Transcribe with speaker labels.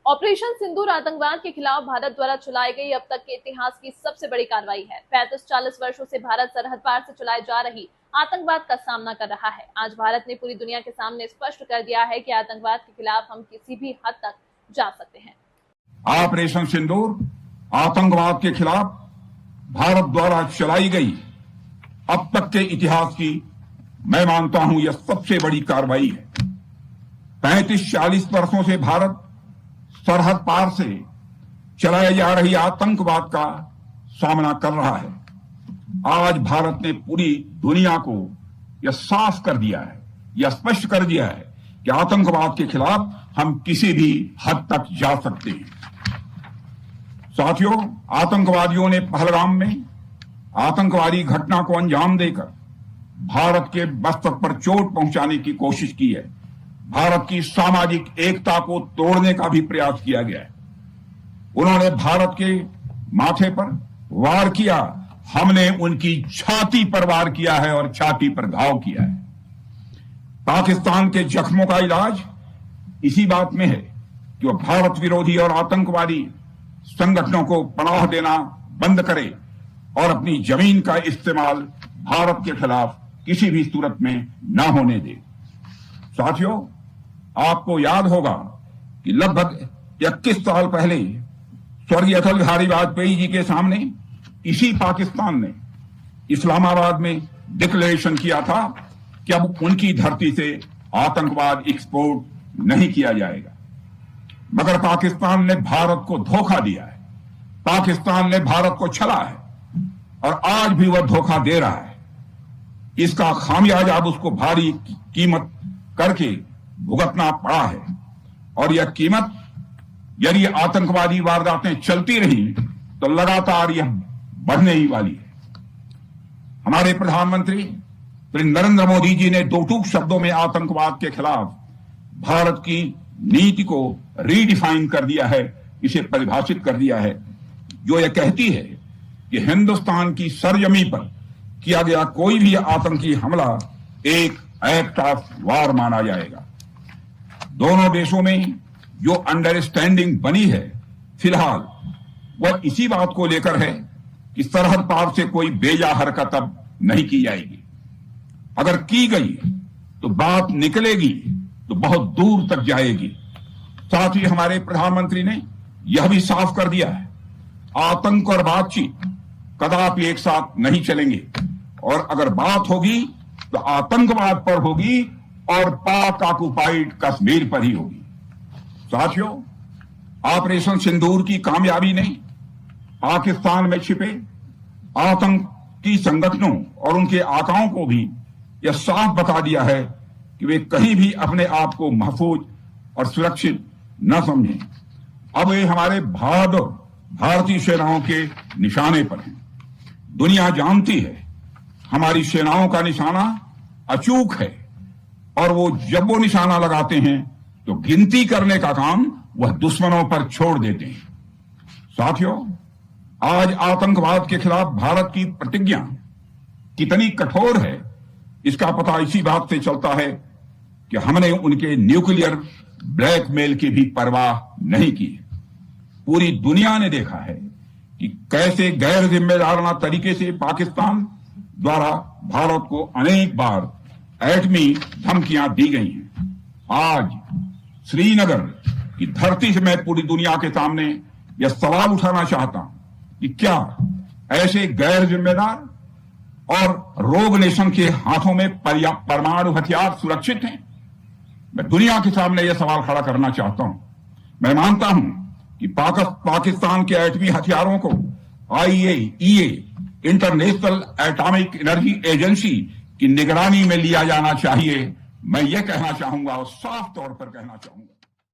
Speaker 1: Operation सिंदूर आतंकवाद के खिलाफ भारत द्वारा चलाई गई अब तक के इतिहास की सबसे बड़ी कार्रवाई है। 35-40 वर्षों से भारत सरहद पार से चलाई जा रही आतंकवाद का सामना कर रहा है। आज भारत ने पूरी दुनिया के सामने स्पष्ट कर दिया है कि आतंकवाद के खिलाफ हम किसी भी हद तक जा सकते हैं।
Speaker 2: ऑपरेशन सिंदूर आतंकवाद के खिलाफ भारत द्वारा चलाई गई अब तक के इतिहास की मैं मानता हूं यह सबसे बड़ी कार्रवाई है। 35-40 वर्षों से भारत सरहद पार से चलाई जा रही आतंकवाद का सामना कर रहा है। आज भारत ने पूरी दुनिया को यह साफ कर दिया है, यह स्पष्ट कर दिया है कि आतंकवाद के खिलाफ हम किसी भी हद तक जा सकते हैं। साथियों, आतंकवादियों ने पहलगाम में आतंकवादी घटना को अंजाम देकर भारत के मस्तक पर चोट पहुंचाने की कोशिश की है। भारत की सामाजिक एकता को तोड़ने का भी प्रयास किया गया है। उन्होंने भारत के माथे पर वार किया, हमने उनकी छाती पर वार किया है और छाती पर घाव किया है। पाकिस्तान के जख्मों का इलाज इसी बात में है कि वह भारत विरोधी और आतंकवादी संगठनों को पनाह देना बंद करे और अपनी जमीन का इस्तेमाल भारत के खिलाफ किसी भी सूरत में न होने दे। साथियों, आपको याद होगा कि लगभग 21 साल पहले स्वर्गीय अटल बिहारी वाजपेयी जी के सामने इसी पाकिस्तान ने इस्लामाबाद में डिक्लेरेशन किया था कि अब उनकी धरती से आतंकवाद एक्सपोर्ट नहीं किया जाएगा। मगर पाकिस्तान ने भारत को धोखा दिया है, पाकिस्तान ने भारत को छला है और आज भी वह धोखा दे रहा है। इसका खामियाजा अब उसको भारी कीमत करके भुगतना पड़ा है और यह कीमत यदि आतंकवादी वारदातें चलती रही तो लगातार यह बढ़ने ही वाली है। हमारे प्रधानमंत्री श्री नरेंद्र मोदी जी ने दो टूक शब्दों में आतंकवाद के खिलाफ भारत की नीति को रीडिफाइन कर दिया है, इसे परिभाषित कर दिया है, जो यह कहती है कि हिंदुस्तान की सरजमी पर किया गया कोई भी आतंकी हमला एक एक्ट ऑफ वार माना जाएगा। दोनों देशों में जो अंडरस्टैंडिंग बनी है फिलहाल वह इसी बात को लेकर है कि सरहद पार से कोई बेजा हरकत अब नहीं की जाएगी। अगर की गई तो बात निकलेगी तो बहुत दूर तक जाएगी। साथ ही हमारे प्रधानमंत्री ने यह भी साफ कर दिया है, आतंक और बातचीत कदापि एक साथ नहीं चलेंगे और अगर बात होगी तो आतंकवाद पर होगी और पाक ऑक्युपाइड कश्मीर पर ही होगी। साथियों, ऑपरेशन सिंदूर की कामयाबी ने पाकिस्तान में छिपे आतंकी संगठनों और उनके आकाओं को भी यह साफ बता दिया है कि वे कहीं भी अपने आप को महफूज और सुरक्षित न समझें। अब वे हमारे बहादुर भारतीय सेनाओं के निशाने पर हैं। दुनिया जानती है हमारी सेनाओं का निशाना अचूक है और वो जब वो निशाना लगाते हैं तो गिनती करने का काम वह दुश्मनों पर छोड़ देते हैं। साथियों, आज आतंकवाद के खिलाफ भारत की प्रतिज्ञा कितनी कठोर है इसका पता इसी बात से चलता है कि हमने उनके न्यूक्लियर ब्लैकमेल की भी परवाह नहीं की। पूरी दुनिया ने देखा है कि कैसे गैर जिम्मेदाराना तरीके से पाकिस्तान द्वारा भारत को अनेक बार एटमी धमकियां दी गई हैं। आज श्रीनगर की धरती से मैं पूरी दुनिया के सामने यह सवाल उठाना चाहता हूं कि क्या ऐसे गैर जिम्मेदार और रोग नेशन के हाथों में परमाणु हथियार सुरक्षित हैं? मैं दुनिया के सामने यह सवाल खड़ा करना चाहता हूं। मैं मानता हूं कि पाकिस्तान के एटमी हथियारों को IAEA international atomic energy agency की निगरानी में लिया जाना चाहिए। मैं यह कहना चाहूंगा और साफ तौर पर कहना चाहूंगा।